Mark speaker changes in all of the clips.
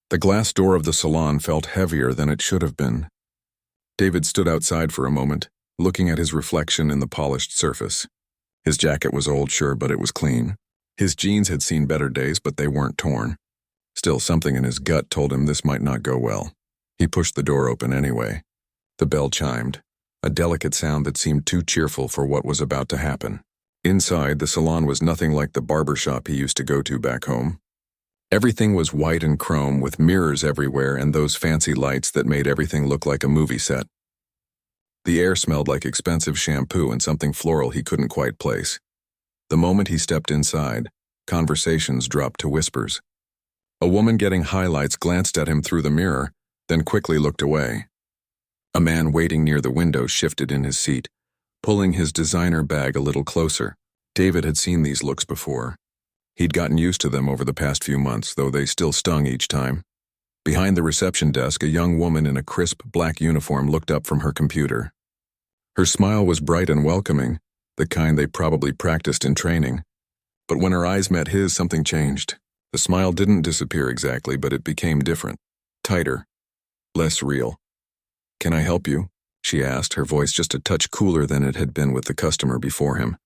Speaker 1: The glass door of the salon felt heavier than it should have been. David stood outside for a moment, looking at his reflection in the polished surface. His jacket was old, sure, but it was clean. His jeans had seen better days, but they weren't torn. Still, something in his gut told him this might not go well. He pushed the door open anyway. The bell chimed, a delicate sound that seemed too cheerful for what was about to happen. Inside, the salon was nothing like the barber shop he used to go to back home. Everything was white and chrome with mirrors everywhere and those fancy lights that made everything look like a movie set. The air smelled like expensive shampoo and something floral he couldn't quite place. The moment he stepped inside, conversations dropped to whispers. A woman getting highlights glanced at him through the mirror, then quickly looked away. A man waiting near the window shifted in his seat, pulling his designer bag a little closer. David had seen these looks before. He'd gotten used to them over the past few months, though they still stung each time. Behind the reception desk, a young woman in a crisp black uniform looked up from her computer. Her smile was bright and welcoming, the kind they probably practiced in training. But when her eyes met his, something changed. The smile didn't disappear exactly, but it became different. Tighter. Less real. "Can I help you?" she asked, her voice just a touch cooler than it had been with the customer before him.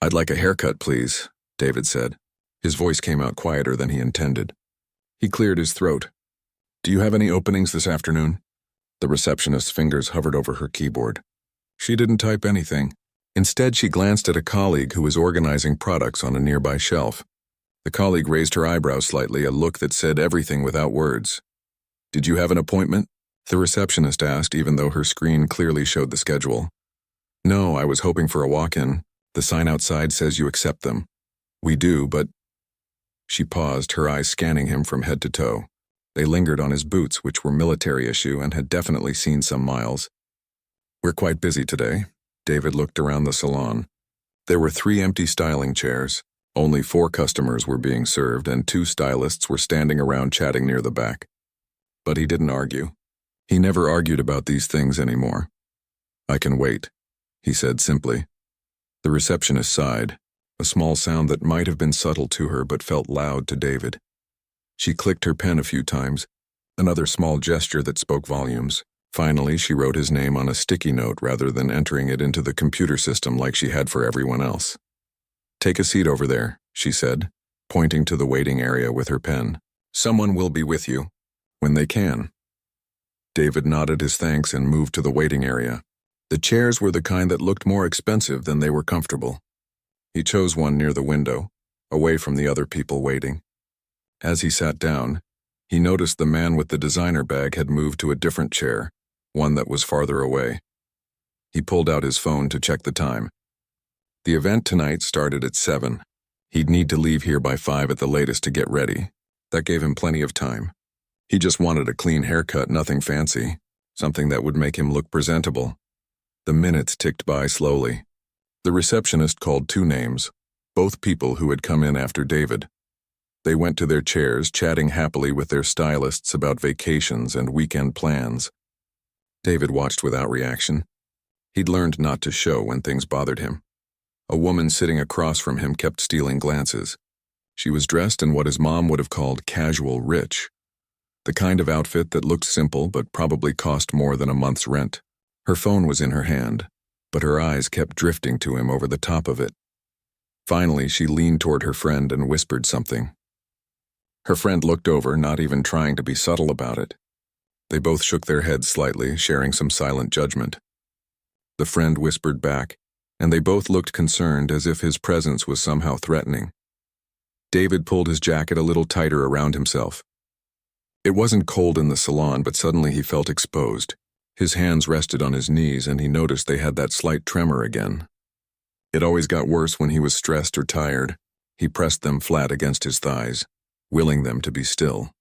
Speaker 1: "I'd like a haircut, please," David said. His voice came out quieter than he intended. He cleared his throat. "Do you have any openings this afternoon?" The receptionist's fingers hovered over her keyboard. She didn't type anything. Instead, she glanced at a colleague who was organizing products on a nearby shelf. The colleague raised her eyebrows slightly, a look that said everything without words. "Did you have an appointment?" the receptionist asked, even though her screen clearly showed the schedule. "No, I was hoping for a walk-in. The sign outside says you accept them." "We do, but—" She paused, her eyes scanning him from head to toe. They lingered on his boots, which were military issue and had definitely seen some miles. "We're quite busy today." David looked around the salon. There were 3 empty styling chairs. Only 4 customers were being served, and 2 stylists were standing around chatting near the back. But he didn't argue. He never argued about these things anymore. "I can wait," he said simply. The receptionist sighed, a small sound that might have been subtle to her but felt loud to David. She clicked her pen a few times, another small gesture that spoke volumes. Finally, she wrote his name on a sticky note rather than entering it into the computer system like she had for everyone else. "Take a seat over there," she said, pointing to the waiting area with her pen. "Someone will be with you when they can." David nodded his thanks and moved to the waiting area. The chairs were the kind that looked more expensive than they were comfortable. He chose one near the window, away from the other people waiting. As he sat down, he noticed the man with the designer bag had moved to a different chair, one that was farther away. He pulled out his phone to check the time. The event tonight started at 7. He'd need to leave here by 5 at the latest to get ready. That gave him plenty of time. He just wanted a clean haircut, nothing fancy, something that would make him look presentable. The minutes ticked by slowly. The receptionist called 2 names, both people who had come in after David. They went to their chairs, chatting happily with their stylists about vacations and weekend plans. David watched without reaction. He'd learned not to show when things bothered him. A woman sitting across from him kept stealing glances. She was dressed in what his mom would have called casual rich, the kind of outfit that looked simple but probably cost more than a month's rent. Her phone was in her hand, but her eyes kept drifting to him over the top of it. Finally, she leaned toward her friend and whispered something. Her friend looked over, not even trying to be subtle about it. They both shook their heads slightly, sharing some silent judgment. The friend whispered back, and they both looked concerned, as if his presence was somehow threatening. David pulled his jacket a little tighter around himself. It wasn't cold in the salon, but suddenly he felt exposed. His hands rested on his knees, and he noticed they had that slight tremor again. It always got worse when he was stressed or tired. He pressed them flat against his thighs, willing them to be still.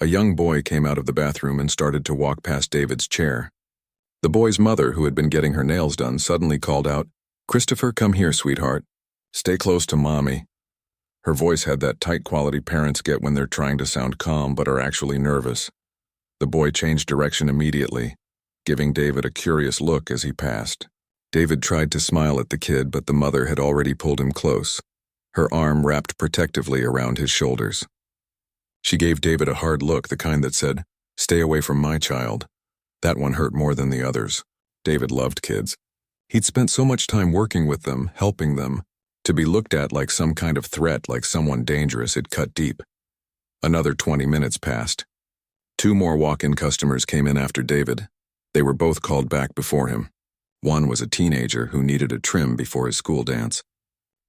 Speaker 1: A young boy came out of the bathroom and started to walk past David's chair. The boy's mother, who had been getting her nails done, suddenly called out, "Christopher, come here, sweetheart. Stay close to Mommy." Her voice had that tight quality parents get when they're trying to sound calm but are actually nervous. The boy changed direction immediately, giving David a curious look as he passed. David tried to smile at the kid, but the mother had already pulled him close, her arm wrapped protectively around his shoulders. She gave David a hard look, the kind that said, "Stay away from my child." That one hurt more than the others. David loved kids. He'd spent so much time working with them, helping them. To be looked at like some kind of threat, like someone dangerous, it cut deep. Another 20 minutes passed. 2 more walk-in customers came in after David. They were both called back before him. One was a teenager who needed a trim before his school dance.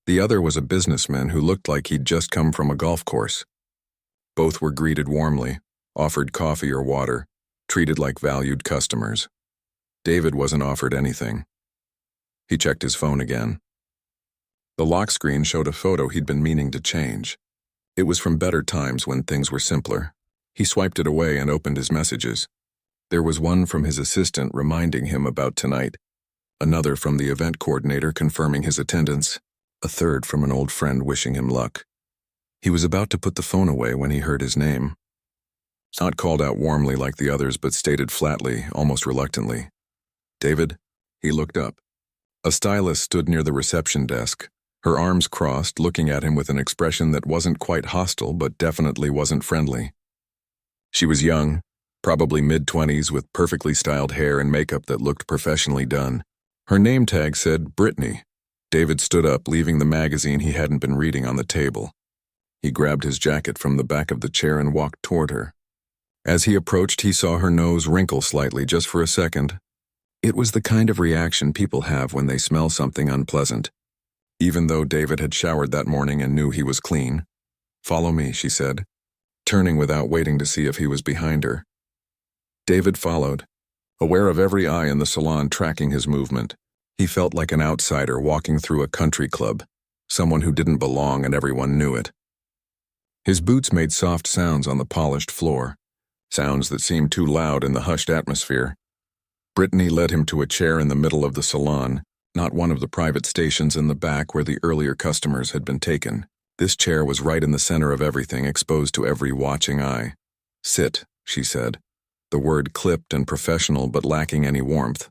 Speaker 1: The other was a businessman who looked like he'd just come from a golf course. Both were greeted warmly, offered coffee or water, treated like valued customers. David wasn't offered anything. He checked his phone again. The lock screen showed a photo he'd been meaning to change. It was from better times when things were simpler. He swiped it away and opened his messages. There was one from his assistant reminding him about tonight, another from the event coordinator confirming his attendance, a third from an old friend wishing him luck. He was about to put the phone away when he heard his name. Not called out warmly like the others, but stated flatly, almost reluctantly. "David?" He looked up. A stylist stood near the reception desk, her arms crossed, looking at him with an expression that wasn't quite hostile but definitely wasn't friendly. She was young, probably mid-20s, with perfectly styled hair and makeup that looked professionally done. Her name tag said Brittany. David stood up, leaving the magazine he hadn't been reading on the table. He grabbed his jacket from the back of the chair and walked toward her. As he approached, he saw her nose wrinkle slightly just for a second. It was the kind of reaction people have when they smell something unpleasant. Even though David had showered that morning and knew he was clean. "Follow me," she said, turning without waiting to see if he was behind her. David followed, aware of every eye in the salon tracking his movement. He felt like an outsider walking through a country club, someone who didn't belong and everyone knew it. His boots made soft sounds on the polished floor, sounds that seemed too loud in the hushed atmosphere. Brittany led him to a chair in the middle of the salon, not one of the private stations in the back where the earlier customers had been taken. This chair was right in the center of everything, exposed to every watching eye. "Sit," she said, the word clipped and professional but lacking any warmth.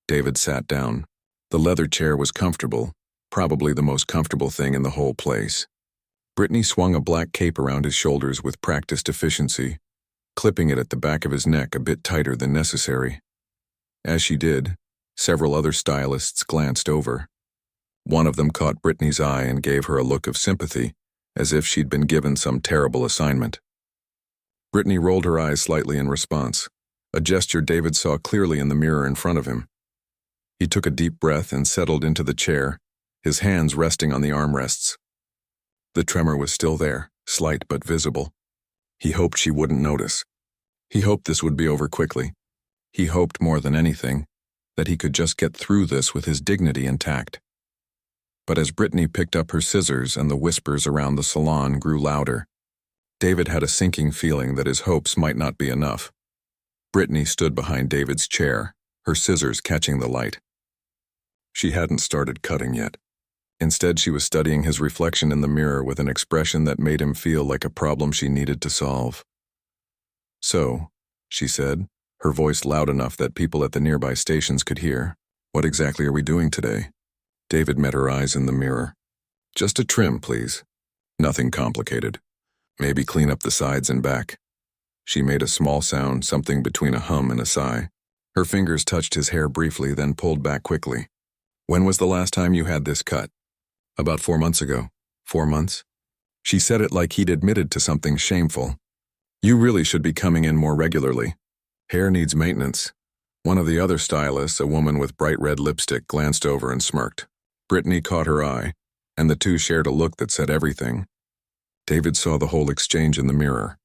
Speaker 1: David sat down. The leather chair was comfortable, probably the most comfortable thing in the whole place. Brittany swung a black cape around his shoulders with practiced efficiency, clipping it at the back of his neck a bit tighter than necessary. As she did, several other stylists glanced over. One of them caught Brittany's eye and gave her a look of sympathy, as if she'd been given some terrible assignment. Brittany rolled her eyes slightly in response, a gesture David saw clearly in the mirror in front of him. He took a deep breath and settled into the chair, his hands resting on the armrests. The tremor was still there, slight but visible. He hoped she wouldn't notice. He hoped this would be over quickly. He hoped more than anything that he could just get through this with his dignity intact. But as Brittany picked up her scissors and the whispers around the salon grew louder, David had a sinking feeling that his hopes might not be enough. Brittany stood behind David's chair, her scissors catching the light. She hadn't started cutting yet. Instead, she was studying his reflection in the mirror with an expression that made him feel like a problem she needed to solve. "So," she said, her voice loud enough that people at the nearby stations could hear, "what exactly are we doing today?" David met her eyes in the mirror. "Just a trim, please. Nothing complicated. Maybe clean up the sides and back." She made a small sound, something between a hum and a sigh. Her fingers touched his hair briefly, then pulled back quickly. "When was the last time you had this cut?" "About 4 months ago." 4 months? She said it like he'd admitted to something shameful. "You really should be coming in more regularly. Hair needs maintenance." One of the other stylists, a woman with bright red lipstick, glanced over and smirked. Brittany caught her eye, and the two shared a look that said everything. David saw the whole exchange in the mirror.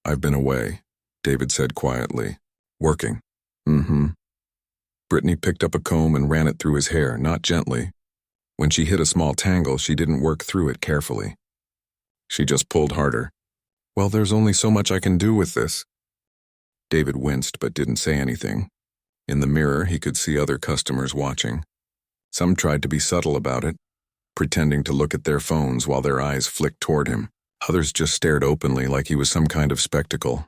Speaker 1: "I've been away," David said quietly. "Working." "Mm-hmm." Brittany picked up a comb and ran it through his hair, not gently. When she hit a small tangle, she didn't work through it carefully. She just pulled harder. "Well, there's only so much I can do with this." David winced but didn't say anything. In the mirror, he could see other customers watching. Some tried to be subtle about it, pretending to look at their phones while their eyes flicked toward him. Others just stared openly like he was some kind of spectacle.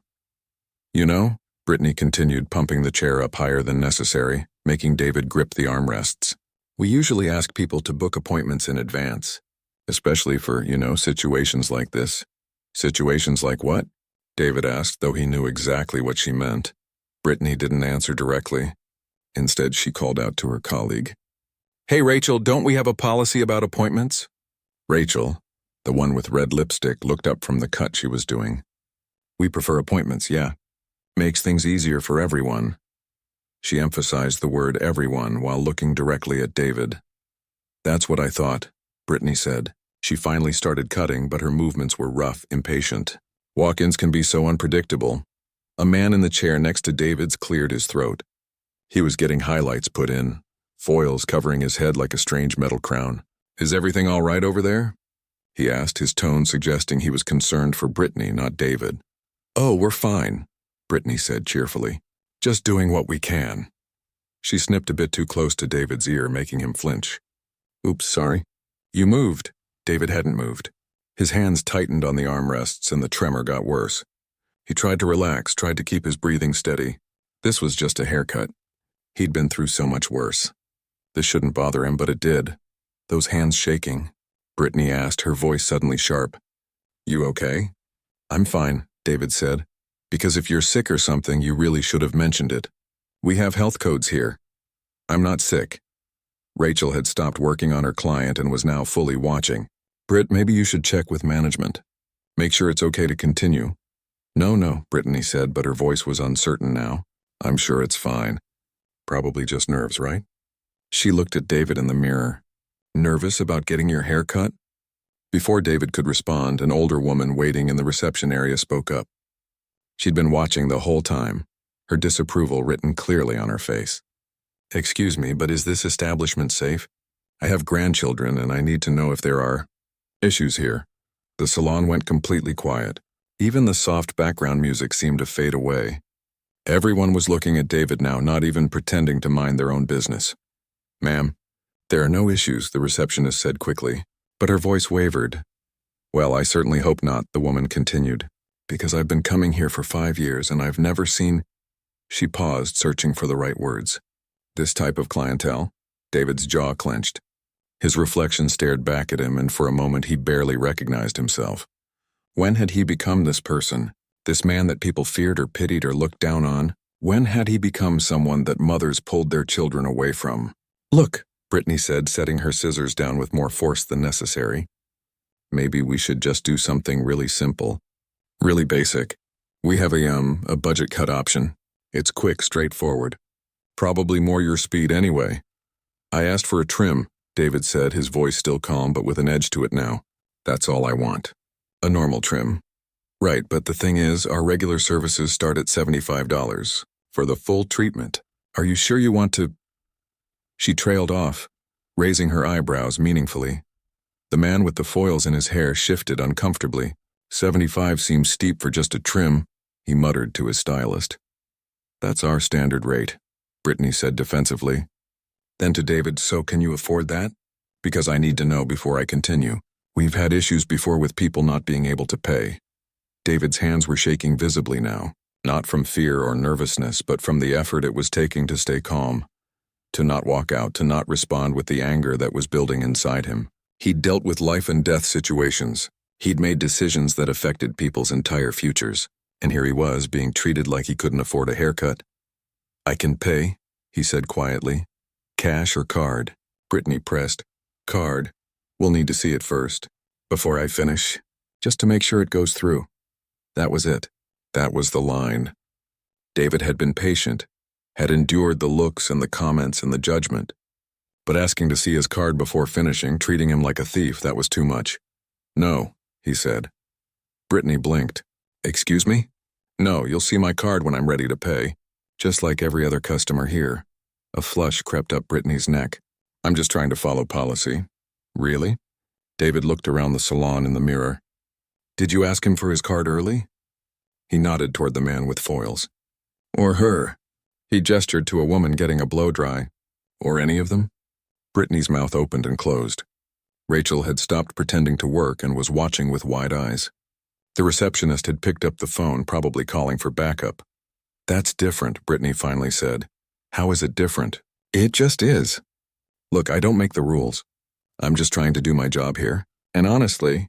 Speaker 1: "You know," Brittany continued, pumping the chair up higher than necessary, making David grip the armrests. "We usually ask people to book appointments in advance, especially for, situations like this. Situations like what? David asked, though he knew exactly what she meant. Brittany didn't answer directly. Instead, she called out to her colleague. Hey, Rachel, don't we have a policy about appointments? Rachel, the one with red lipstick, looked up from the cut she was doing. We prefer appointments, yeah. Makes things easier for everyone. She emphasized the word everyone while looking directly at David. That's what I thought, Brittany said. She finally started cutting, but her movements were rough, impatient. Walk-ins can be so unpredictable. A man in the chair next to David's cleared his throat. He was getting highlights put in, foils covering his head like a strange metal crown. Is everything all right over there? He asked, his tone suggesting he was concerned for Brittany, not David. Oh, we're fine, Brittany said cheerfully. Just doing what we can. She snipped a bit too close to David's ear, making him flinch. Oops, sorry. You moved. David hadn't moved. His hands tightened on the armrests and the tremor got worse. He tried to relax, tried to keep his breathing steady. This was just a haircut. He'd been through so much worse. This shouldn't bother him, but it did. Those hands shaking. Brittany asked, her voice suddenly sharp. You okay? I'm fine, David said. Because if you're sick or something, you really should have mentioned it. We have health codes here. I'm not sick. Rachel had stopped working on her client and was now fully watching. Britt, maybe you should check with management. Make sure it's okay to continue. No, Brittany said, but her voice was uncertain now. I'm sure it's fine. Probably just nerves, right? She looked at David in the mirror. Nervous about getting your hair cut? Before David could respond, an older woman waiting in the reception area spoke up. She'd been watching the whole time, her disapproval written clearly on her face. Excuse me, but is this establishment safe? I have grandchildren and I need to know if there are issues here. The salon went completely quiet. Even the soft background music seemed to fade away. Everyone was looking at David now, not even pretending to mind their own business. Ma'am, there are no issues, the receptionist said quickly, but her voice wavered. Well, I certainly hope not, the woman continued, because I've been coming here for 5 years and I've never seen... She paused, searching for the right words. This type of clientele? David's jaw clenched. His reflection stared back at him, and for a moment he barely recognized himself. When had he become this person? This man that people feared or pitied or looked down on? When had he become someone that mothers pulled their children away from? Look, Brittany said, setting her scissors down with more force than necessary. Maybe we should just do something really simple. Really basic. We have a budget cut option. It's quick, straightforward. Probably more your speed anyway. I asked for a trim, David said, his voice still calm but with an edge to it now. That's all I want. A normal trim. Right, but the thing is, our regular services start at $75. For the full treatment. Are you sure you want to... She trailed off, raising her eyebrows meaningfully. The man with the foils in his hair shifted uncomfortably. $75 seems steep for just a trim, he muttered to his stylist. That's our standard rate, Brittany said defensively. Then to David, so can you afford that? Because I need to know before I continue. We've had issues before with people not being able to pay. David's hands were shaking visibly now, not from fear or nervousness, but from the effort it was taking to stay calm. To not walk out, to not respond with the anger that was building inside him. He'd dealt with life and death situations. He'd made decisions that affected people's entire futures. And here he was, being treated like he couldn't afford a haircut. I can pay, he said quietly. Cash or card? Brittany pressed. Card. We'll need to see it first. Before I finish. Just to make sure it goes through. That was it. That was the line. David had been patient, had endured the looks and the comments and the judgment. But asking to see his card before finishing, treating him like a thief, that was too much. No, he said. Brittany blinked. Excuse me? No, you'll see my card when I'm ready to pay. Just like every other customer here. A flush crept up Brittany's neck. I'm just trying to follow policy. Really? David looked around the salon in the mirror. Did you ask him for his card early? He nodded toward the man with foils. Or her. He gestured to a woman getting a blow-dry. Or any of them? Brittany's mouth opened and closed. Rachel had stopped pretending to work and was watching with wide eyes. The receptionist had picked up the phone, probably calling for backup. That's different, Brittany finally said. How is it different? It just is. Look, I don't make the rules. I'm just trying to do my job here. And honestly,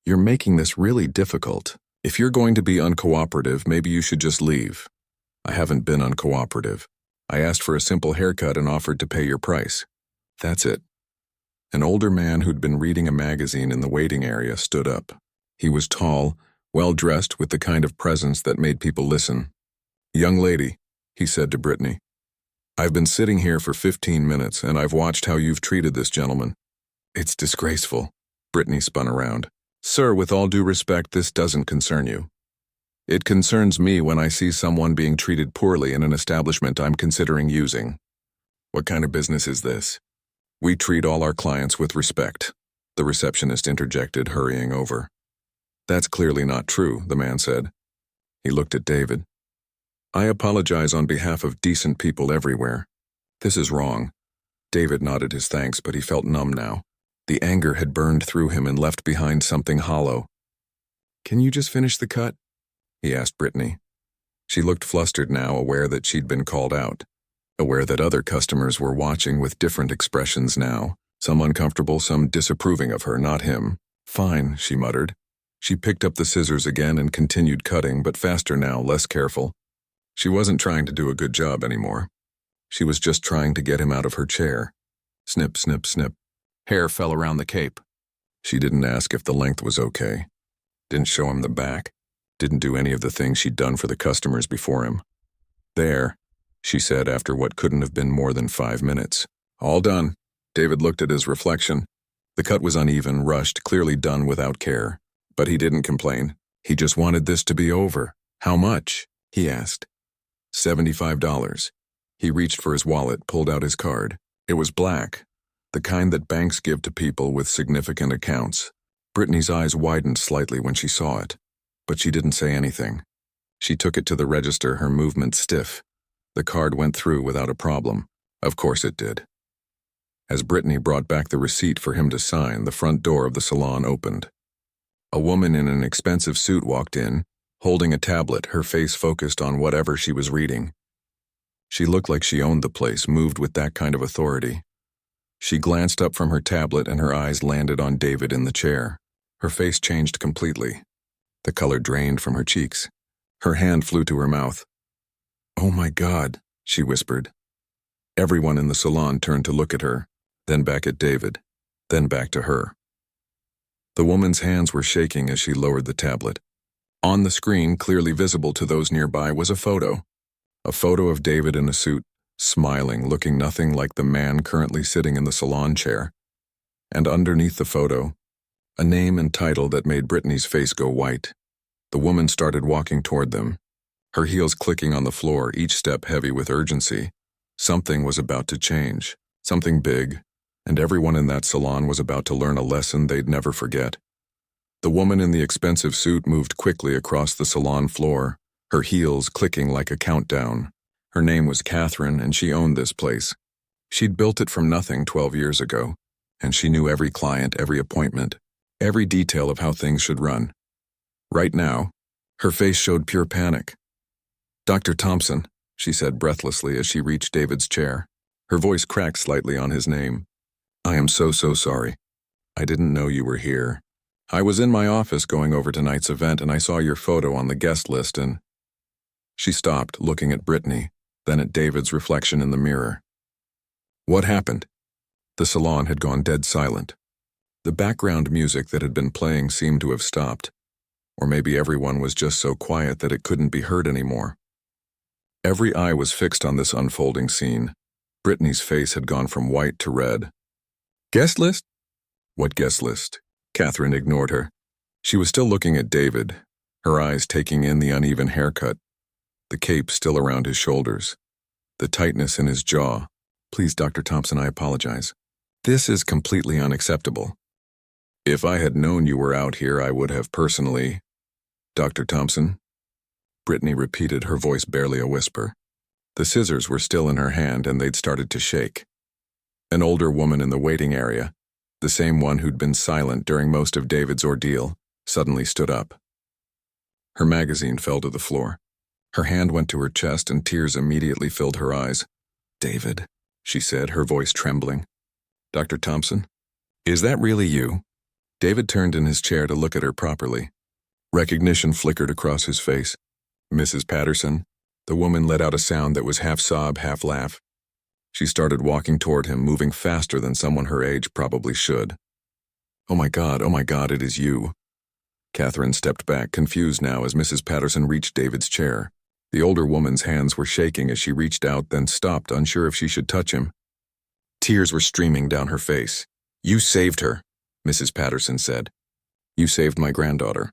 Speaker 1: You're making this really difficult. If you're going to be uncooperative, maybe you should just leave. I haven't been uncooperative. I asked for a simple haircut and offered to pay your price. That's it. An older man who'd been reading a magazine in the waiting area stood up. He was tall, well-dressed with the kind of presence that made people listen. "Young lady," he said to Brittany, "I've been sitting here for 15 minutes and I've watched how you've treated this gentleman." "It's disgraceful." Brittany spun around. "Sir, with all due respect, this doesn't concern you. It concerns me when I see someone being treated poorly in an establishment I'm considering using." "What kind of business is this?" "We treat all our clients with respect," the receptionist interjected, hurrying over. "That's clearly not true," the man said. He looked at David. "I apologize on behalf of decent people everywhere. This is wrong." David nodded his thanks, but he felt numb now. The anger had burned through him and left behind something hollow. "Can you just finish the cut?" he asked Brittany. She looked flustered now, aware that she'd been called out. Aware that other customers were watching with different expressions now, some uncomfortable, some disapproving of her, not him. "Fine," she muttered. She picked up the scissors again and continued cutting, but faster now, less careful. She wasn't trying to do a good job anymore. She was just trying to get him out of her chair. Snip, snip, snip. Hair fell around the cape. She didn't ask if the length was okay. Didn't show him the back. Didn't do any of the things she'd done for the customers before him. "There," she said after what couldn't have been more than 5 minutes. "All done." David looked at his reflection. The cut was uneven, rushed, clearly done without care. But he didn't complain. He just wanted this to be over. "How much?" he asked. $75. He reached for his wallet, pulled out his card. It was black, the kind that banks give to people with significant accounts. Brittany's eyes widened slightly when she saw it, but she didn't say anything. She took it to the register, her movement stiff. The card went through without a problem. Of course it did. As Brittany brought back the receipt for him to sign, the front door of the salon opened. A woman in an expensive suit walked in, holding a tablet, her face focused on whatever she was reading. She looked like she owned the place, moved with that kind of authority. She glanced up from her tablet and her eyes landed on David in the chair. Her face changed completely. The color drained from her cheeks. Her hand flew to her mouth. "Oh my God," she whispered. Everyone in the salon turned to look at her, then back at David, then back to her. The woman's hands were shaking as she lowered the tablet. On the screen, clearly visible to those nearby, was a photo. A photo of David in a suit, smiling, looking nothing like the man currently sitting in the salon chair. And underneath the photo, a name and title that made Brittany's face go white. The woman started walking toward them, her heels clicking on the floor, each step heavy with urgency. Something was about to change, something big, and everyone in that salon was about to learn a lesson they'd never forget. The woman in the expensive suit moved quickly across the salon floor, her heels clicking like a countdown. Her name was Catherine, and she owned this place. She'd built it from nothing 12 years ago, and she knew every client, every appointment, every detail of how things should run. Right now, her face showed pure panic. "Dr. Thompson," she said breathlessly as she reached David's chair. Her voice cracked slightly on his name. "I am so sorry. I didn't know you were here. I was in my office going over tonight's event and I saw your photo on the guest list and—" She stopped, looking at Brittany, then at David's reflection in the mirror. "What happened?" The salon had gone dead silent. The background music that had been playing seemed to have stopped. Or maybe everyone was just so quiet that it couldn't be heard anymore. Every eye was fixed on this unfolding scene. Brittany's face had gone from white to red. "Guest list?" "What guest list?" Catherine ignored her. She was still looking at David, her eyes taking in the uneven haircut, the cape still around his shoulders, the tightness in his jaw. "Please, Dr. Thompson, I apologize. This is completely unacceptable. If I had known you were out here, I would have personally—" "Dr. Thompson?" Brittany repeated, her voice barely a whisper. The scissors were still in her hand and they'd started to shake. An older woman in the waiting area, the same one who'd been silent during most of David's ordeal, suddenly stood up. Her magazine fell to the floor. Her hand went to her chest and tears immediately filled her eyes. "David," she said, her voice trembling. "Dr. Thompson? Is that really you?" David turned in his chair to look at her properly. Recognition flickered across his face. Mrs. Patterson? The woman let out a sound that was half sob, half laugh. She started walking toward him, moving faster than someone her age probably should. Oh my God, it is you." Catherine stepped back, confused now as Mrs. Patterson reached David's chair. The older woman's hands were shaking as she reached out, then stopped, unsure if she should touch him. Tears were streaming down her face. "You saved her," Mrs. Patterson said. "You saved my granddaughter.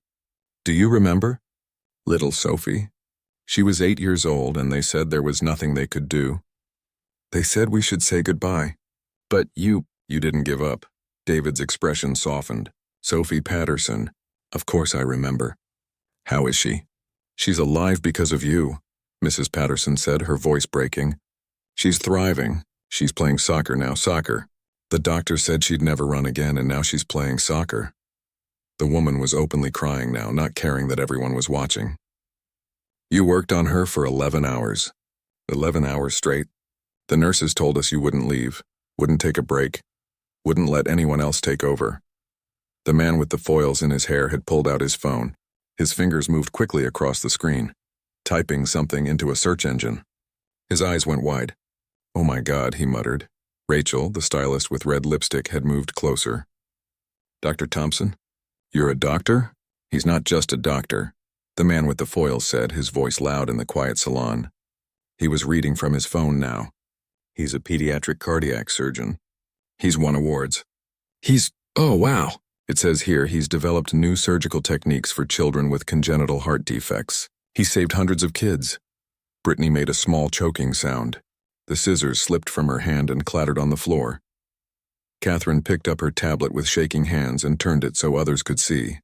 Speaker 1: Do you remember? Little Sophie. She was 8 years old, and they said there was nothing they could do. They said we should say goodbye. But you didn't give up." David's expression softened. "Sophie Patterson. Of course I remember. How is she?" "She's alive because of you," Mrs. Patterson said, her voice breaking. "She's thriving. She's playing soccer now, soccer. The doctor said she'd never run again, and now she's playing soccer." The woman was openly crying now, not caring that everyone was watching. "You worked on her for 11 hours. 11 hours straight. The nurses told us you wouldn't leave, wouldn't take a break, wouldn't let anyone else take over." The man with the foils in his hair had pulled out his phone. His fingers moved quickly across the screen, typing something into a search engine. His eyes went wide. "Oh my God," he muttered. Rachel, the stylist with red lipstick, had moved closer. "Dr. Thompson? You're a doctor?" "He's not just a doctor," the man with the foils said, his voice loud in the quiet salon. He was reading from his phone now. "He's a pediatric cardiac surgeon. He's won awards. Oh wow. It says here he's developed new surgical techniques for children with congenital heart defects. He saved hundreds of kids." Brittany made a small choking sound. The scissors slipped from her hand and clattered on the floor. Catherine picked up her tablet with shaking hands and turned it so others could see.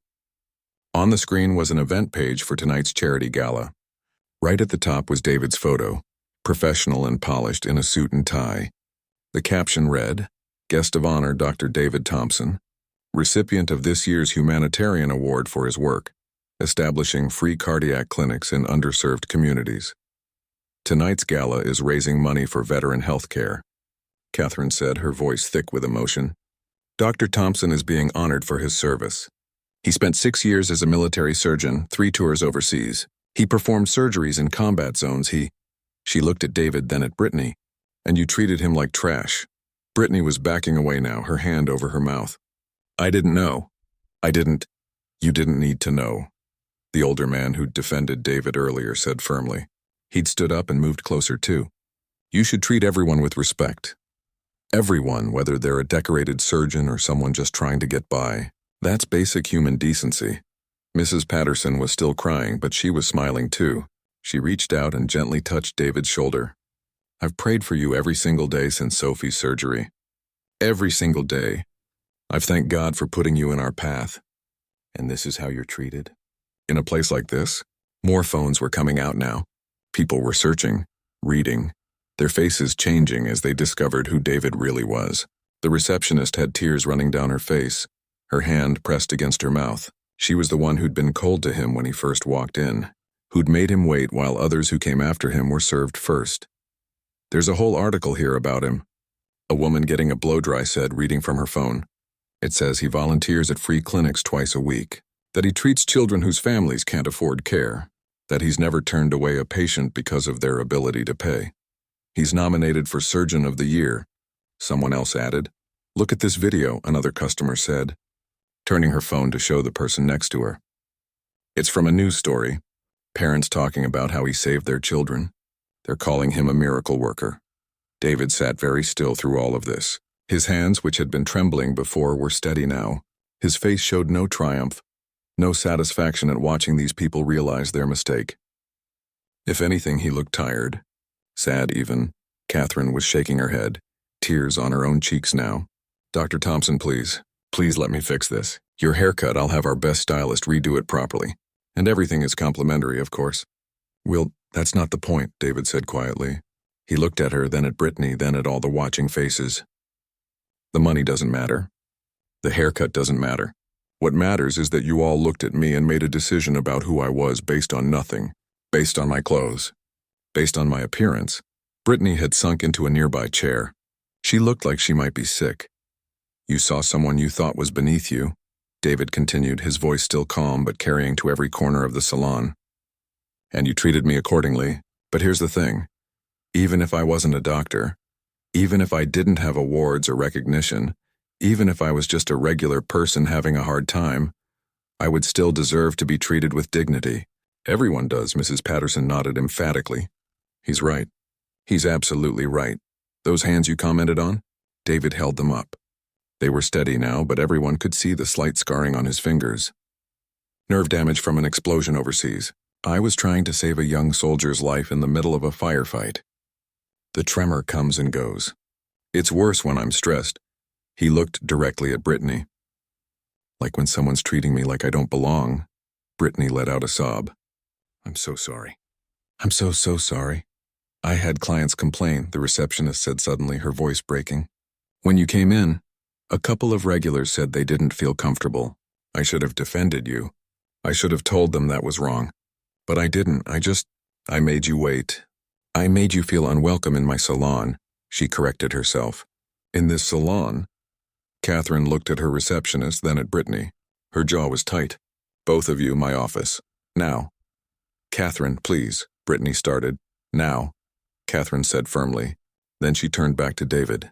Speaker 1: On the screen was an event page for tonight's charity gala. Right at the top was David's photo, professional and polished in a suit and tie. The caption read, "Guest of honor Dr. David Thompson, recipient of this year's Humanitarian Award for his work, establishing free cardiac clinics in underserved communities. Tonight's gala is raising money for veteran health care," Catherine said, her voice thick with emotion. "Dr. Thompson is being honored for his service. He spent 6 years as a military surgeon, 3 tours overseas. He performed surgeries in combat zones. She looked at David, then at Brittany. "And you treated him like trash." Brittany was backing away now, her hand over her mouth. "I didn't know. You didn't need to know," the older man who'd defended David earlier said firmly. He'd stood up and moved closer too. "You should treat everyone with respect. Everyone, whether they're a decorated surgeon or someone just trying to get by. That's basic human decency." Mrs. Patterson was still crying, but she was smiling too. She reached out and gently touched David's shoulder. "I've prayed for you every single day since Sophie's surgery. Every single day. I've thanked God for putting you in our path. And this is how you're treated?" In a place like this, more phones were coming out now. People were searching, reading, their faces changing as they discovered who David really was. The receptionist had tears running down her face, her hand pressed against her mouth. She was the one who'd been cold to him when he first walked in, who'd made him wait while others who came after him were served first. "There's a whole article here about him," a woman getting a blow-dry said, reading from her phone. "It says he volunteers at free clinics twice a week, that he treats children whose families can't afford care, that he's never turned away a patient because of their ability to pay. He's nominated for Surgeon of the Year," someone else added. "Look at this video," another customer said, turning her phone to show the person next to her. "It's from a news story. Parents talking about how he saved their children. They're calling him a miracle worker." David sat very still through all of this. His hands, which had been trembling before, were steady now. His face showed no triumph, no satisfaction at watching these people realize their mistake. If anything, he looked tired, sad even. Catherine was shaking her head, tears on her own cheeks now. "Dr. Thompson, please let me fix this. Your haircut, I'll have our best stylist redo it properly. And everything is complimentary, of course." "Well, that's not the point," David said quietly. He looked at her, then at Brittany, then at all the watching faces. "The money doesn't matter. The haircut doesn't matter. What matters is that you all looked at me and made a decision about who I was based on nothing, based on my clothes, based on my appearance." Brittany had sunk into a nearby chair. She looked like she might be sick. "You saw someone you thought was beneath you. David continued, his voice still calm but carrying to every corner of the salon. And you treated me accordingly, but here's the thing. Even if I wasn't a doctor, even if I didn't have awards or recognition, even if I was just a regular person having a hard time, I would still deserve to be treated with dignity. Everyone does, Mrs. Patterson nodded emphatically. He's right. He's absolutely right. Those hands you commented on? David held them up. They were steady now, but everyone could see the slight scarring on his fingers. Nerve damage from an explosion overseas. I was trying to save a young soldier's life in the middle of a firefight. The tremor comes and goes. It's worse when I'm stressed. He looked directly at Brittany. Like when someone's treating me like I don't belong. Brittany let out a sob. I'm so sorry. I'm so sorry. I had clients complain, the receptionist said suddenly, her voice breaking. When you came in, a couple of regulars said they didn't feel comfortable. I should have defended you. I should have told them that was wrong. But I didn't. I made you wait. I made you feel unwelcome in my salon, she corrected herself. In this salon? Catherine looked at her receptionist, then at Brittany. Her jaw was tight. Both of you, my office. Now. Catherine, please, Brittany started. Now, Catherine said firmly. Then she turned back to David.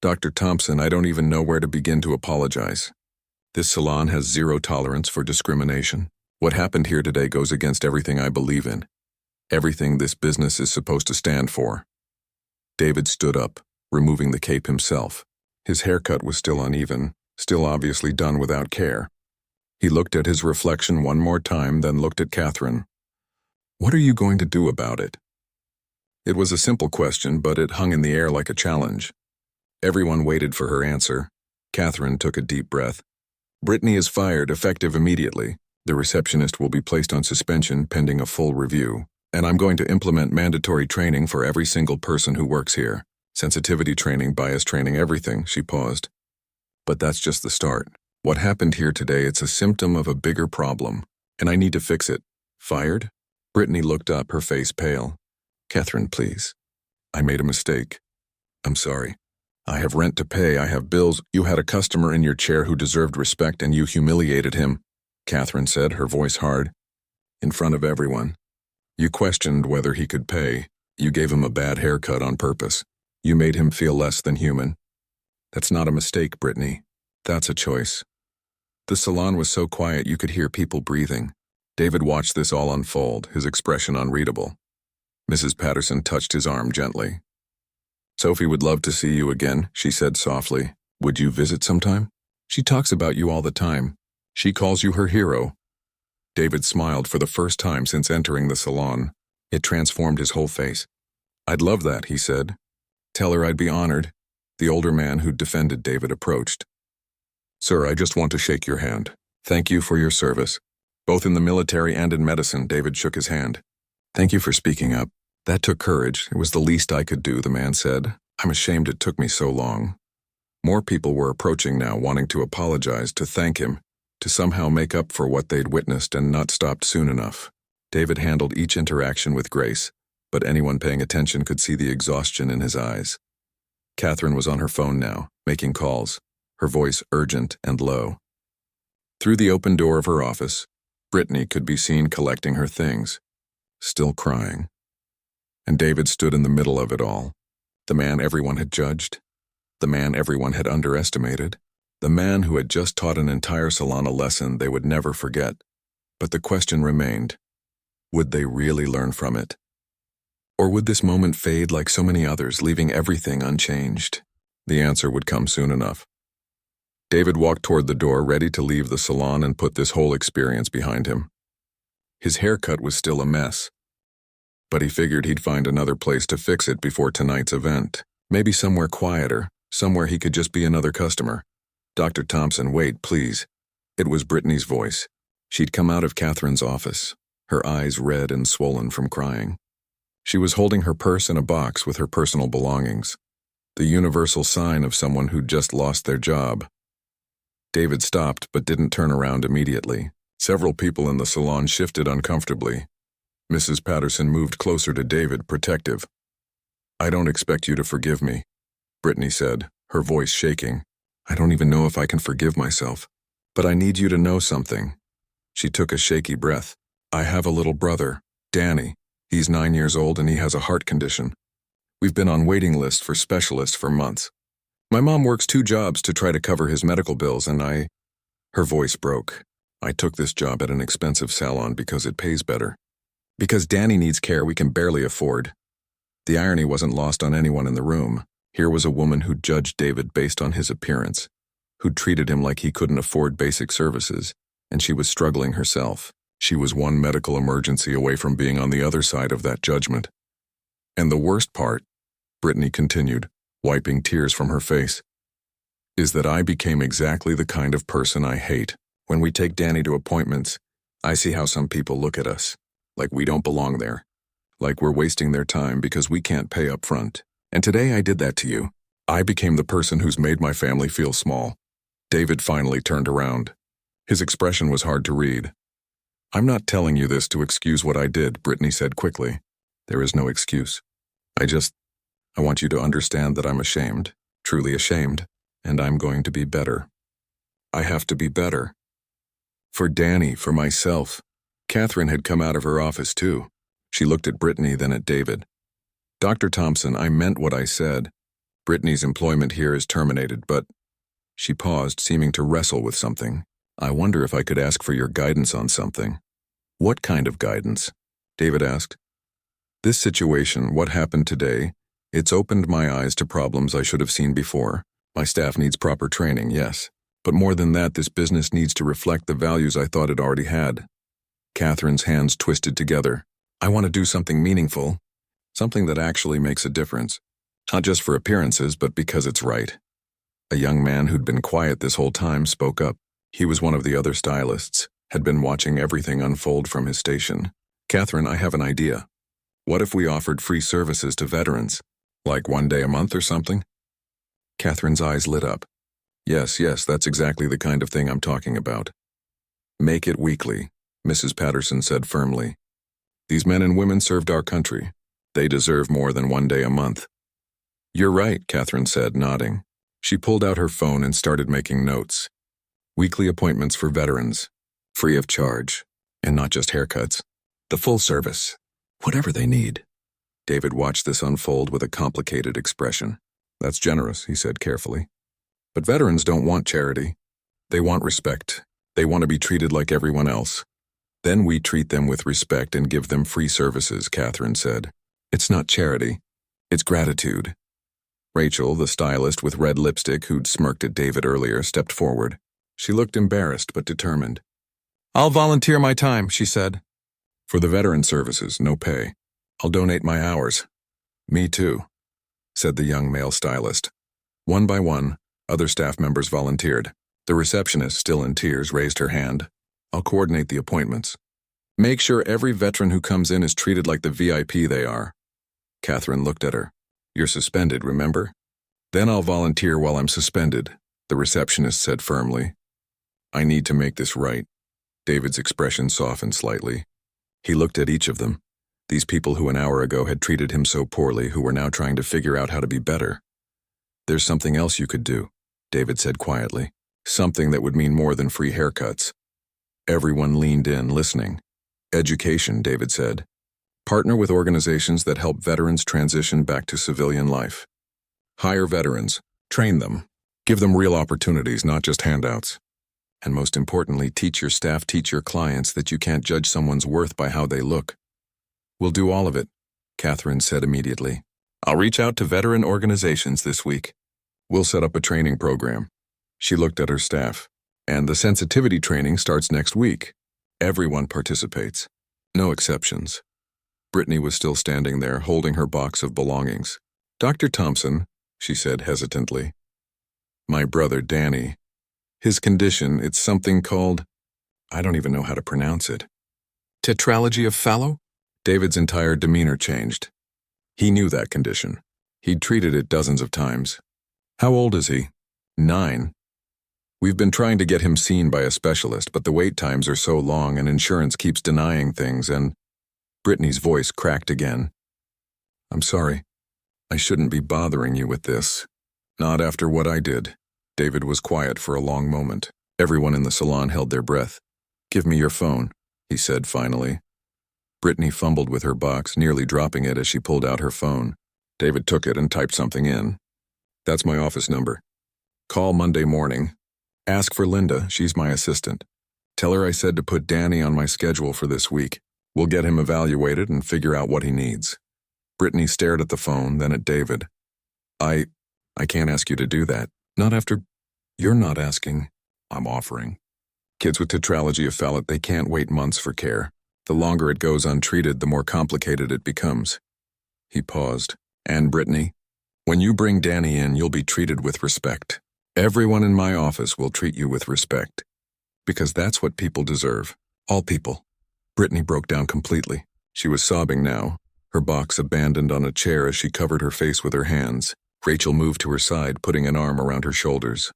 Speaker 1: Dr. Thompson, I don't even know where to begin to apologize. This salon has zero tolerance for discrimination. What happened here today goes against everything I believe in. Everything this business is supposed to stand for. David stood up, removing the cape himself. His haircut was still uneven, still obviously done without care. He looked at his reflection one more time, then looked at Catherine. What are you going to do about it? It was a simple question, but it hung in the air like a challenge. Everyone waited for her answer. Catherine took a deep breath. Brittany is fired, effective immediately. The receptionist will be placed on suspension pending a full review. And I'm going to implement mandatory training for every single person who works here. Sensitivity training, bias training, everything, she paused. But that's just the start. What happened here today, it's a symptom of a bigger problem, and I need to fix it. Fired? Brittany looked up, her face pale. Catherine, please. I made a mistake. I'm sorry. I have rent to pay, I have bills. You had a customer in your chair who deserved respect and you humiliated him, Catherine said, her voice hard. In front of everyone. You questioned whether he could pay. You gave him a bad haircut on purpose. You made him feel less than human. That's not a mistake, Brittany. That's a choice. The salon was so quiet you could hear people breathing. David watched this all unfold, his expression unreadable. Mrs. Patterson touched his arm gently. Sophie would love to see you again, she said softly. Would you visit sometime? She talks about you all the time. She calls you her hero. David smiled for the first time since entering the salon. It transformed his whole face. I'd love that, he said. Tell her I'd be honored. The older man who'd defended David approached. Sir, I just want to shake your hand. Thank you for your service. Both in the military and in medicine, David shook his hand. Thank you for speaking up. That took courage. It was the least I could do, the man said. I'm ashamed it took me so long. More people were approaching now, wanting to apologize, to thank him, to somehow make up for what they'd witnessed and not stopped soon enough. David handled each interaction with grace, but anyone paying attention could see the exhaustion in his eyes. Catherine was on her phone now, making calls, her voice urgent and low. Through the open door of her office, Brittany could be seen collecting her things, still crying. And David stood in the middle of it all, the man everyone had judged, the man everyone had underestimated, the man who had just taught an entire salon a lesson they would never forget. But the question remained, would they really learn from it? Or would this moment fade like so many others, leaving everything unchanged? The answer would come soon enough. David walked toward the door, ready to leave the salon and put this whole experience behind him. His haircut was still a mess, but he figured he'd find another place to fix it before tonight's event. Maybe somewhere quieter, somewhere he could just be another customer. Dr. Thompson, wait, please. It was Brittany's voice. She'd come out of Catherine's office, her eyes red and swollen from crying. She was holding her purse in a box with her personal belongings, the universal sign of someone who'd just lost their job. David stopped but didn't turn around immediately. Several people in the salon shifted uncomfortably. Mrs. Patterson moved closer to David, protective. I don't expect you to forgive me, Brittany said, her voice shaking. I don't even know if I can forgive myself. But I need you to know something. She took a shaky breath. I have a little brother, Danny. He's 9 years old and he has a heart condition. We've been on waiting lists for specialists for months. My mom works 2 jobs to try to cover his medical bills and Her voice broke. I took this job at an expensive salon because it pays better. Because Danny needs care we can barely afford. The irony wasn't lost on anyone in the room. Here was a woman who judged David based on his appearance, who'd treated him like he couldn't afford basic services, and she was struggling herself. She was one medical emergency away from being on the other side of that judgment. And the worst part, Brittany continued, wiping tears from her face, is that I became exactly the kind of person I hate. When we take Danny to appointments, I see how some people look at us, like we don't belong there, like we're wasting their time because we can't pay up front. And today I did that to you. I became the person who's made my family feel small. David finally turned around. His expression was hard to read. I'm not telling you this to excuse what I did, Brittany said quickly. There is no excuse. I want you to understand that I'm ashamed, truly ashamed, and I'm going to be better. I have to be better. For Danny, for myself. Catherine had come out of her office too. She looked at Brittany, then at David. Dr. Thompson, I meant what I said. Brittany's employment here is terminated, but... She paused, seeming to wrestle with something. I wonder if I could ask for your guidance on something. What kind of guidance? David asked. This situation, what happened today, it's opened my eyes to problems I should have seen before. My staff needs proper training, yes. But more than that, this business needs to reflect the values I thought it already had. Catherine's hands twisted together. I want to do something meaningful, something that actually makes a difference. Not just for appearances, but because it's right. A young man who'd been quiet this whole time spoke up. He was one of the other stylists, had been watching everything unfold from his station. Catherine, I have an idea. What if we offered free services to veterans? Like 1 day a month or something? Catherine's eyes lit up. Yes, that's exactly the kind of thing I'm talking about. Make it weekly, Mrs. Patterson said firmly. These men and women served our country. They deserve more than 1 day a month. You're right, Catherine said, nodding. She pulled out her phone and started making notes. Weekly appointments for veterans, free of charge, and not just haircuts. The full service, whatever they need. David watched this unfold with a complicated expression. That's generous, he said carefully. But veterans don't want charity. They want respect. They want to be treated like everyone else. Then we treat them with respect and give them free services, Catherine said. It's not charity. It's gratitude. Rachel, the stylist with red lipstick who'd smirked at David earlier, stepped forward. She looked embarrassed but determined. I'll volunteer my time, she said. For the veteran services, no pay. I'll donate my hours. Me too, said the young male stylist. One by one, other staff members volunteered. The receptionist, still in tears, raised her hand. I'll coordinate the appointments. Make sure every veteran who comes in is treated like the VIP they are. Catherine looked at her. You're suspended, remember? Then I'll volunteer while I'm suspended, the receptionist said firmly. I need to make this right. David's expression softened slightly. He looked at each of them. These people who an hour ago had treated him so poorly, who were now trying to figure out how to be better. There's something else you could do, David said quietly. Something that would mean more than free haircuts. Everyone leaned in, listening. Education, David said. Partner with organizations that help veterans transition back to civilian life. Hire veterans, train them, give them real opportunities, not just handouts. And most importantly, teach your staff, teach your clients that you can't judge someone's worth by how they look. We'll do all of it, Catherine said immediately. I'll reach out to veteran organizations this week. We'll set up a training program. She looked at her staff. And the sensitivity training starts next week. Everyone participates. No exceptions. Brittany was still standing there, holding her box of belongings. Dr. Thompson, she said hesitantly. My brother Danny. His condition, it's something called... I don't even know how to pronounce it. Tetralogy of Fallot? David's entire demeanor changed. He knew that condition. He'd treated it dozens of times. How old is he? 9. We've been trying to get him seen by a specialist, but the wait times are so long and insurance keeps denying things and... Brittany's voice cracked again. I'm sorry. I shouldn't be bothering you with this. Not after what I did. David was quiet for a long moment. Everyone in the salon held their breath. "Give me your phone," he said finally. Brittany fumbled with her box, nearly dropping it as she pulled out her phone. David took it and typed something in. "That's my office number. Call Monday morning. Ask for Linda, she's my assistant. Tell her I said to put Danny on my schedule for this week. We'll get him evaluated and figure out what he needs." Brittany stared at the phone, then at David. I can't ask you to do that. Not after... You're not asking. I'm offering. Kids with tetralogy of Fallot, they can't wait months for care. The longer it goes untreated, the more complicated it becomes. He paused. "And Brittany, when you bring Danny in, you'll be treated with respect. Everyone in my office will treat you with respect. Because that's what people deserve. All people." Brittany broke down completely. She was sobbing now, her box abandoned on a chair as she covered her face with her hands. Rachel moved to her side, putting an arm around her shoulders.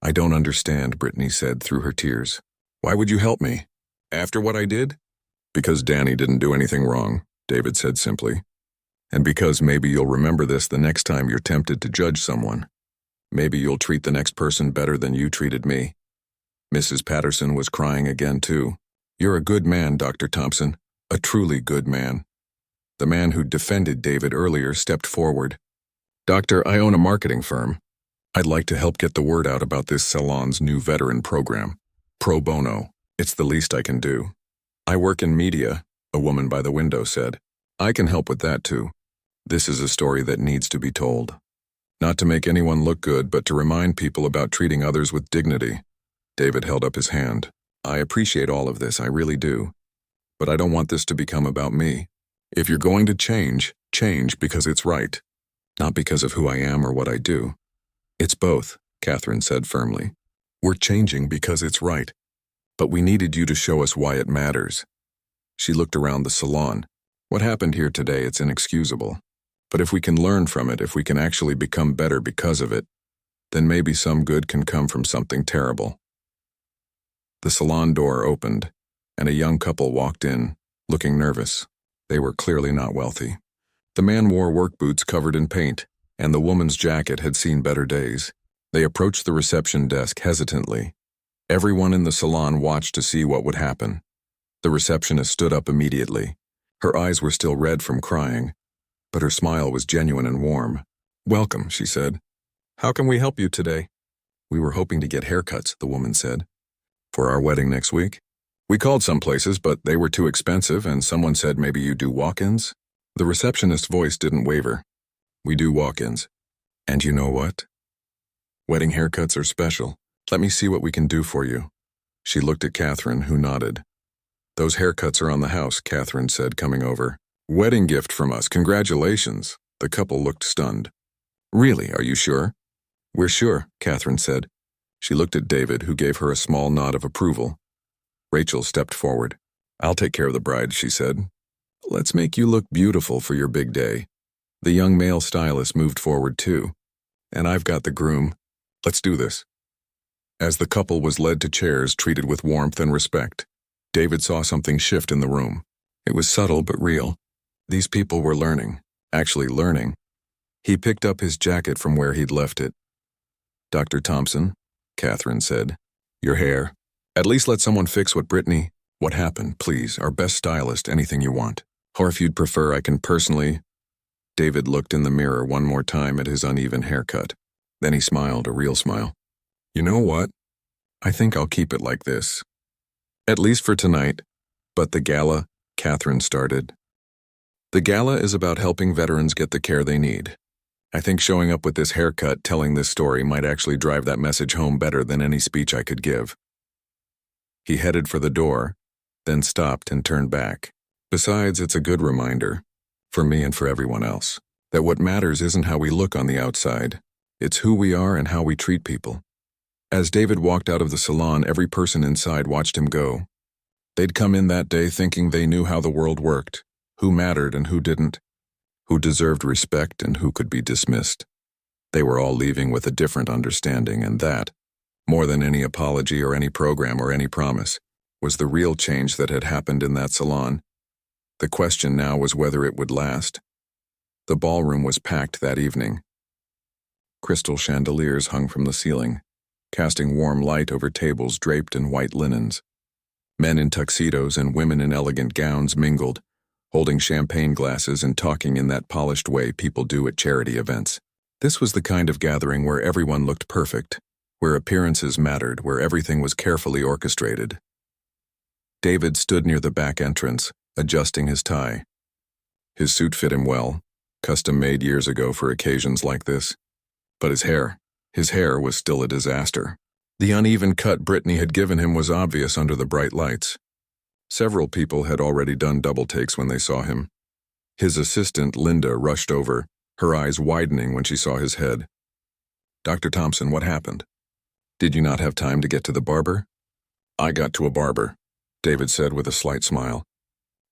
Speaker 1: "I don't understand," Brittany said through her tears. "Why would you help me? After what I did?" "Because Danny didn't do anything wrong," David said simply. "And because maybe you'll remember this the next time you're tempted to judge someone. Maybe you'll treat the next person better than you treated me." Mrs. Patterson was crying again, too. "You're a good man, Dr. Thompson. A truly good man." The man who'd defended David earlier stepped forward. "Doctor, I own a marketing firm. I'd like to help get the word out about this salon's new veteran program. Pro bono. It's the least I can do." "I work in media," a woman by the window said. "I can help with that, too. This is a story that needs to be told. Not to make anyone look good, but to remind people about treating others with dignity." David held up his hand. "I appreciate all of this, I really do. But I don't want this to become about me. If you're going to change, change because it's right. Not because of who I am or what I do." "It's both," Catherine said firmly. "We're changing because it's right. But we needed you to show us why it matters." She looked around the salon. "What happened here today, it's inexcusable. But if we can learn from it, if we can actually become better because of it, then maybe some good can come from something terrible." The salon door opened, and a young couple walked in, looking nervous. They were clearly not wealthy. The man wore work boots covered in paint, and the woman's jacket had seen better days. They approached the reception desk hesitantly. Everyone in the salon watched to see what would happen. The receptionist stood up immediately. Her eyes were still red from crying, but her smile was genuine and warm. "Welcome," she said. "How can we help you today?" "We were hoping to get haircuts," the woman said. "For our wedding next week? We called some places, but they were too expensive, and someone said maybe you do walk-ins." The receptionist's voice didn't waver. "We do walk-ins. And you know what? Wedding haircuts are special. Let me see what we can do for you." She looked at Catherine, who nodded. "Those haircuts are on the house," Catherine said, coming over. "Wedding gift from us, congratulations." The couple looked stunned. "Really, are you sure?" "We're sure," Catherine said. She looked at David, who gave her a small nod of approval. Rachel stepped forward. "I'll take care of the bride," she said. "Let's make you look beautiful for your big day." The young male stylist moved forward too. "And I've got the groom. Let's do this." As the couple was led to chairs treated with warmth and respect, David saw something shift in the room. It was subtle but real. These people were learning, actually learning. He picked up his jacket from where he'd left it. "Dr. Thompson," Catherine said, "your hair. At least let someone fix what Brittany..." "What happened, please, our best stylist, anything you want. Or if you'd prefer, I can personally..." David looked in the mirror one more time at his uneven haircut. Then he smiled, a real smile. "You know what? I think I'll keep it like this. At least for tonight. But the gala," Catherine started. "The gala is about helping veterans get the care they need. I think showing up with this haircut, telling this story, might actually drive that message home better than any speech I could give." He headed for the door, then stopped and turned back. "Besides, it's a good reminder, for me and for everyone else, that what matters isn't how we look on the outside. It's who we are and how we treat people." As David walked out of the salon, every person inside watched him go. They'd come in that day thinking they knew how the world worked, who mattered and who didn't, who deserved respect and who could be dismissed. They were all leaving with a different understanding, and that, more than any apology or any program or any promise, was the real change that had happened in that salon. The question now was whether it would last. The ballroom was packed that evening. Crystal chandeliers hung from the ceiling. casting warm light over tables draped in white linens. Men in tuxedos and women in elegant gowns mingled, holding champagne glasses and talking in that polished way people do at charity events. This was the kind of gathering where everyone looked perfect, where appearances mattered, where everything was carefully orchestrated. David stood near the back entrance, adjusting his tie. His suit fit him well, custom-made years ago for occasions like this. But his hair was still a disaster. The uneven cut Brittany had given him was obvious under the bright lights. Several people had already done double takes when they saw him. His assistant, Linda, rushed over, her eyes widening when she saw his head. "Dr. Thompson, what happened? Did you not have time to get to the barber?" "I got to a barber," David said with a slight smile.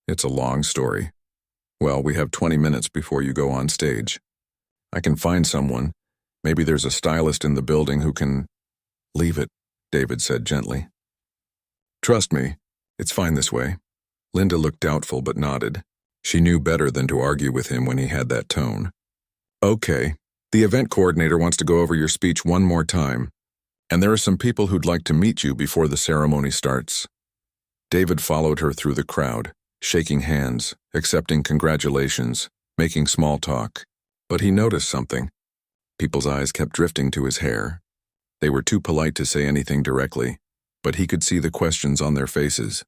Speaker 1: "It's a long story. Well, we have 20 minutes before you go on stage. I can find someone. Maybe there's a stylist in the building who can—" "Leave it," David said gently. "Trust me, it's fine this way." Linda looked doubtful but nodded. She knew better than to argue with him when he had that tone. "Okay, the event coordinator wants to go over your speech one more time, and there are some people who'd like to meet you before the ceremony starts." David followed her through the crowd, shaking hands, accepting congratulations, making small talk. But he noticed something. People's eyes kept drifting to his hair. They were too polite to say anything directly, but he could see the questions on their faces.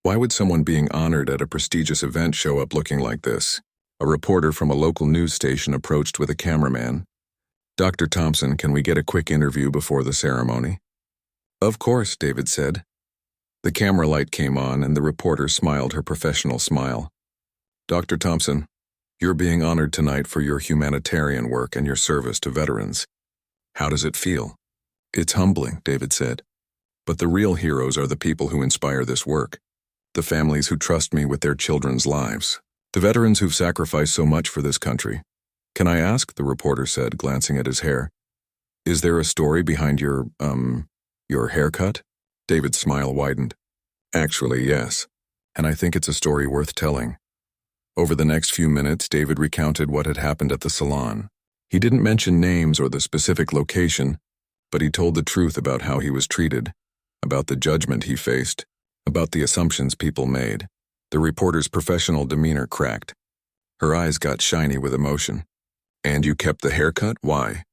Speaker 1: Why would someone being honored at a prestigious event show up looking like this? A reporter from a local news station approached with a cameraman. "Dr. Thompson, can we get a quick interview before the ceremony?" "Of course," David said. The camera light came on and the reporter smiled her professional smile. "Dr. Thompson, you're being honored tonight for your humanitarian work and your service to veterans. How does it feel?" "It's humbling," David said. "But the real heroes are the people who inspire this work. The families who trust me with their children's lives. The veterans who've sacrificed so much for this country." "Can I ask?" the reporter said, glancing at his hair. "Is there a story behind your haircut?" David's smile widened. "Actually, yes. And I think it's a story worth telling." Over the next few minutes, David recounted what had happened at the salon. He didn't mention names or the specific location, but he told the truth about how he was treated, about the judgment he faced, about the assumptions people made. The reporter's professional demeanor cracked. Her eyes got shiny with emotion. "And you kept the haircut? Why?"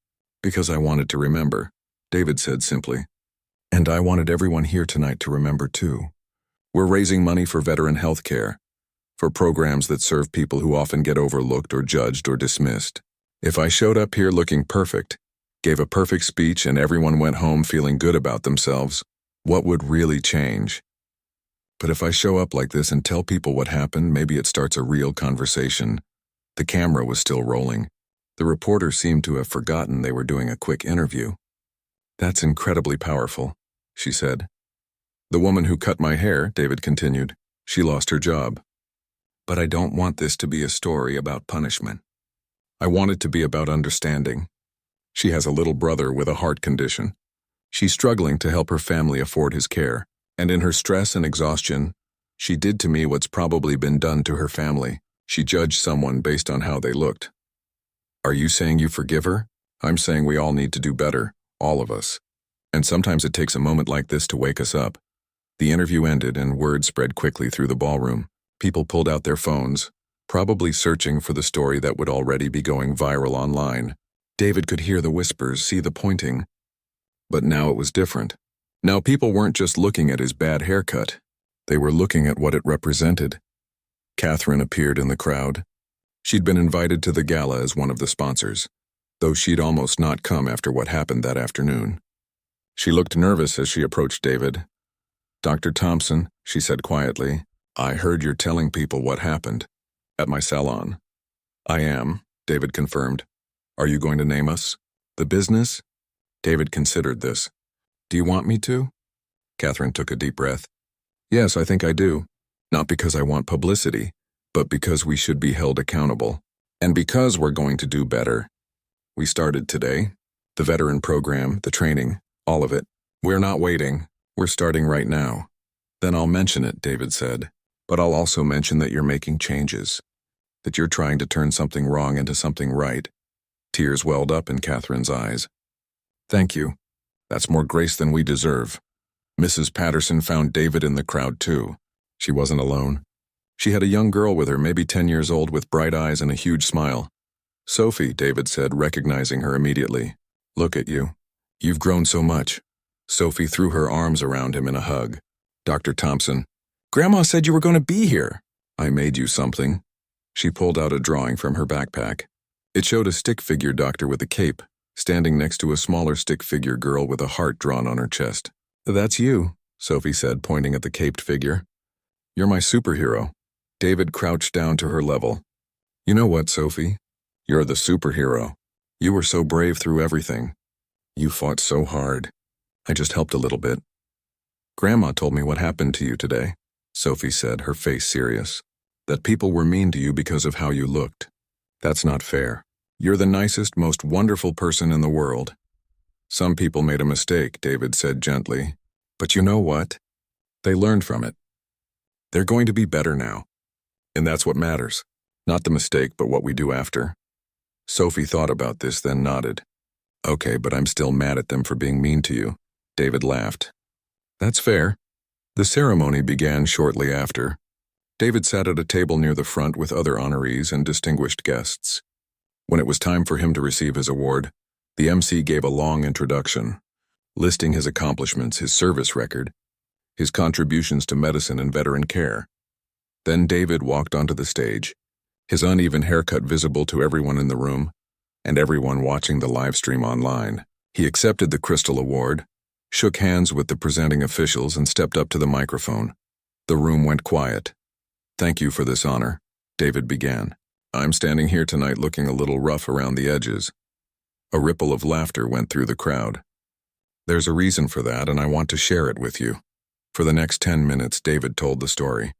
Speaker 1: "Because I wanted to remember," David said simply. "And I wanted everyone here tonight to remember too. We're raising money for veteran health care, for programs that serve people who often get overlooked or judged or dismissed. If I showed up here looking perfect, gave a perfect speech and everyone went home feeling good about themselves, what would really change? But if I show up like this and tell people what happened, maybe it starts a real conversation." The camera was still rolling. The reporter seemed to have forgotten they were doing a quick interview. "That's incredibly powerful," she said. "The woman who cut my hair," David continued, "she lost her job. But I don't want this to be a story about punishment. I want it to be about understanding. She has a little brother with a heart condition. She's struggling to help her family afford his care, and in her stress and exhaustion, she did to me what's probably been done to her family. She judged someone based on how they looked." "Are you saying you forgive her?" "I'm saying we all need to do better, all of us. And sometimes it takes a moment like this to wake us up." The interview ended and word spread quickly through the ballroom. People pulled out their phones, probably searching for the story that would already be going viral online. David could hear the whispers, see the pointing. But now it was different. Now people weren't just looking at his bad haircut. They were looking at what it represented. Catherine appeared in the crowd. She'd been invited to the gala as one of the sponsors, though she'd almost not come after what happened that afternoon. She looked nervous as she approached David. "Dr. Thompson," she said quietly, "I heard you're telling people what happened at my salon." "I am," David confirmed. "Are you going to name us? The business?" David considered this. "Do you want me to?" Catherine took a deep breath. "Yes, I think I do. Not because I want publicity, but because we should be held accountable. And because we're going to do better. We started today. The veteran program, the training, all of it. We're not waiting. We're starting right now." "Then I'll mention it," David said. "But I'll also mention that you're making changes. That you're trying to turn something wrong into something right." Tears welled up in Catherine's eyes. "Thank you. That's more grace than we deserve. Mrs. Patterson found David in the crowd too. She wasn't alone. She had a young girl with her, maybe 10 years old, with bright eyes and a huge smile. Sophie, David said, recognizing her immediately. Look at you. You've grown so much. Sophie threw her arms around him in a hug. Dr. Thompson, Grandma said you were going to be here. I made you something. She pulled out a drawing from her backpack. It showed a stick figure doctor with a cape, standing next to a smaller stick figure girl with a heart drawn on her chest. That's you, Sophie said, pointing at the caped figure. You're my superhero. David crouched down to her level. You know what, Sophie? You're the superhero. You were so brave through everything. You fought so hard. I just helped a little bit. Grandma told me what happened to you today, Sophie said, her face serious. That people were mean to you because of how you looked. That's not fair. You're the nicest, most wonderful person in the world. Some people made a mistake, David said gently. But you know what? They learned from it. They're going to be better now. And that's what matters. Not the mistake, but what we do after. Sophie thought about this, then nodded. Okay, but I'm still mad at them for being mean to you. David laughed. That's fair. The ceremony began shortly after. David sat at a table near the front with other honorees and distinguished guests. When it was time for him to receive his award, the MC gave a long introduction, listing his accomplishments, his service record, his contributions to medicine and veteran care. Then David walked onto the stage, his uneven haircut visible to everyone in the room and everyone watching the live stream online. He accepted the Crystal Award, shook hands with the presenting officials, and stepped up to the microphone. The room went quiet. Thank you for this honor, David began. I'm standing here tonight looking a little rough around the edges. A ripple of laughter went through the crowd. There's a reason for that, and I want to share it with you. For the next 10 minutes, David told the story.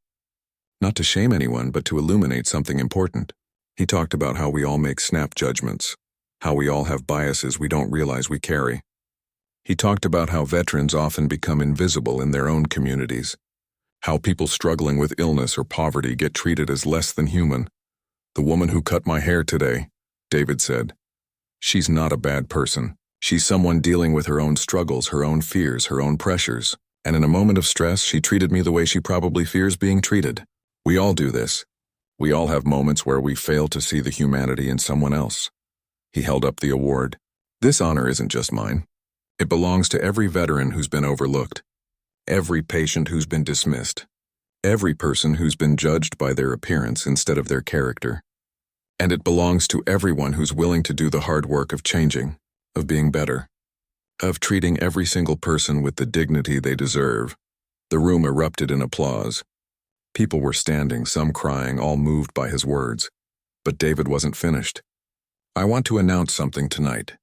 Speaker 1: Not to shame anyone, but to illuminate something important. He talked about how we all make snap judgments, how we all have biases we don't realize we carry. He talked about how veterans often become invisible in their own communities, how people struggling with illness or poverty get treated as less than human. The woman who cut my hair today, David said. She's not a bad person. She's someone dealing with her own struggles, her own fears, her own pressures. And in a moment of stress, she treated me the way she probably fears being treated. We all do this. We all have moments where we fail to see the humanity in someone else. He held up the award. This honor isn't just mine. It belongs to every veteran who's been overlooked, every patient who's been dismissed, every person who's been judged by their appearance instead of their character. And it belongs to everyone who's willing to do the hard work of changing, of being better, of treating every single person with the dignity they deserve. The room erupted in applause. People were standing, some crying, all moved by his words. But David wasn't finished. I want to announce something tonight.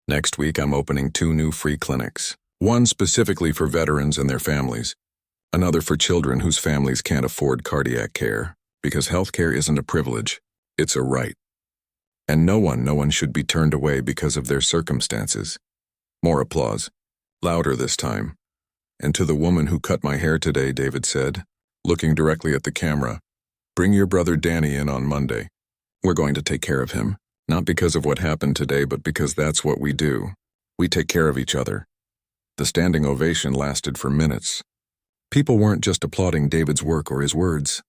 Speaker 1: Next week, I'm opening 2 new free clinics. One specifically for veterans and their families. Another for children whose families can't afford cardiac care, because healthcare isn't a privilege, it's a right. And no one should be turned away because of their circumstances. More applause. Louder this time. And to the woman who cut my hair today, David said, looking directly at the camera, bring your brother Danny in on Monday. We're going to take care of him, not because of what happened today, but because that's what we do. We take care of each other. The standing ovation lasted for minutes. People weren't just applauding David's work or his words.